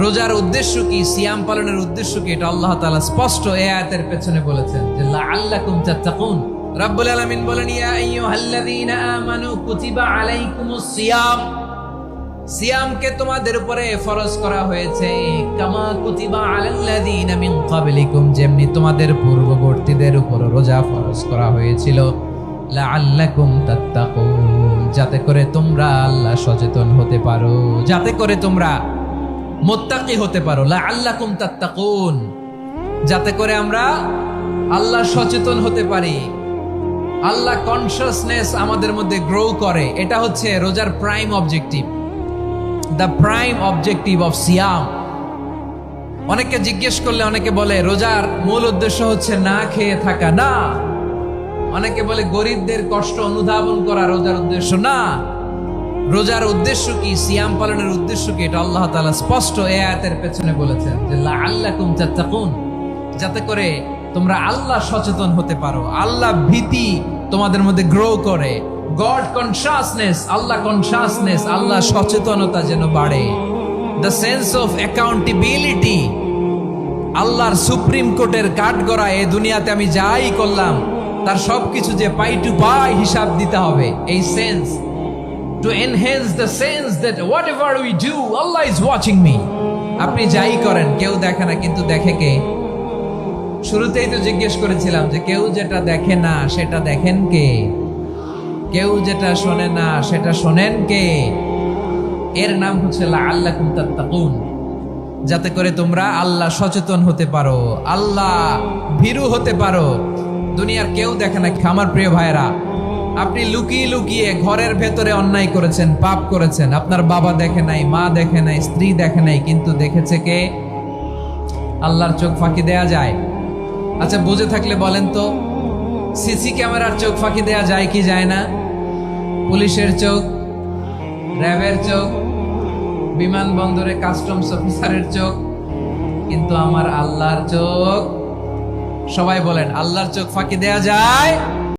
রোজার উদ্দেশ্য কি, সিয়াম পালনের উদ্দেশ্য কি, এটা আল্লাহ তাআলা স্পষ্ট এই আয়াতের পেছনে বলেছেন যে লাআল্লাকুম তাত্তাকুন। রাব্বুল আলামিন বলেন ইয়া আইয়ুহাল্লাযীনা আমানু কুতিবা আলাইকুমুস সিয়াম, সিয়ামকে তোমাদের উপরে ফরজ করা হয়েছে কামা কুতিবা আলাল্লাযীনা মিন ক্বাবলিকুম, যেমনি তোমাদের পূর্ববর্তীদের উপর রোজা ফরজ করা হয়েছিল লাআল্লাকুম তাত্তাকুন, যাতে করে তোমরা আল্লাহ সচেতন হতে পারো, যাতে করে তোমরা মুত্তাকি হতে পারো। লাআল্লাকুম তাত্তাকুন, যাতে করে আমরা আল্লাহ সচেতন হতে পারি, আল্লাহ কনসিয়াসনেস আমাদের মধ্যে গ্রো করে। এটা হচ্ছে রোজার prime objective, the prime objective of সিয়াম। অনেকে জিজ্ঞেস করলে অনেকে বলে রোজার মূল উদ্দেশ্য হচ্ছে না খেয়ে থাকা, না। অনেকে বলে গরিবদের কষ্ট অনুধাবন করা রোজার উদ্দেশ্য, না। রোজার উদ্দেশ্য কি, সিয়াম পালনের উদ্দেশ্য কি, এটা আল্লাহ তাআলা স্পষ্ট এই আয়াতের পেছনে বলেছেন যে লাআল্লাকুম তাত্তাকুন, যাতে করে তোমরা আল্লাহ সচেতন হতে পারো, আল্লাহ ভীতি তোমাদের মধ্যে গ্রো করে, গড কনসিয়াসনেস, আল্লাহ কনসিয়াসনেস, আল্লাহ সচেতনতা যেন বাড়ে, দ্য সেন্স অফ অ্যাকাউন্টেবিলিটি। আল্লাহর সুপ্রিম কোর্টের কাঠগড়া এই দুনিয়াতে আমি যাই করলাম তার সবকিছু যে পাই টু পাই হিসাব দিতে হবে, এই sense, to enhance the sense that whatever we do Allah is watching me। আপনি যাই করেন কেউ দেখে না, কিন্তু দেখে কে? শুরুতেই তো জিজ্ঞেস করেছিলাম যে কেউ যেটা দেখে না সেটা দেখেন কে, কেউ যেটা শোনে না সেটা শোনেন কে? এর নাম হচ্ছে লাআল্লাকুম তাত্তাকুন, যাতে করে তোমরা আল্লাহ সচেতন হতে পারো, আল্লাহ ভীরু হতে পারো। দুনিয়ার কেউ দেখে না। আমার প্রিয় ভাইরা, আপনি লুকিয়ে লুকিয়ে ঘরের ভেতরে অন্যায় করেছেন, পাপ করেছেন, আপনার বাবা দেখে নাই, মা দেখে নাই, স্ত্রী দেখে নাই, কিন্তু দেখেছে কে? আল্লাহর চোখ ফাঁকি দেয়া যায়? আচ্ছা বুঝে থাকলে বলেন তো, সিসি ক্যামেরার চোখ ফাঁকি দেয়া যায় কি যায় না? পুলিশের চোখ, র্যাবের চোখ, বিমানবন্দরে কাস্টমস অফিসারের চোখ, কিন্তু আমার আল্লাহর চোখ? সবাই বলেন আল্লাহর চোখ ফাঁকি দেয়া যায়?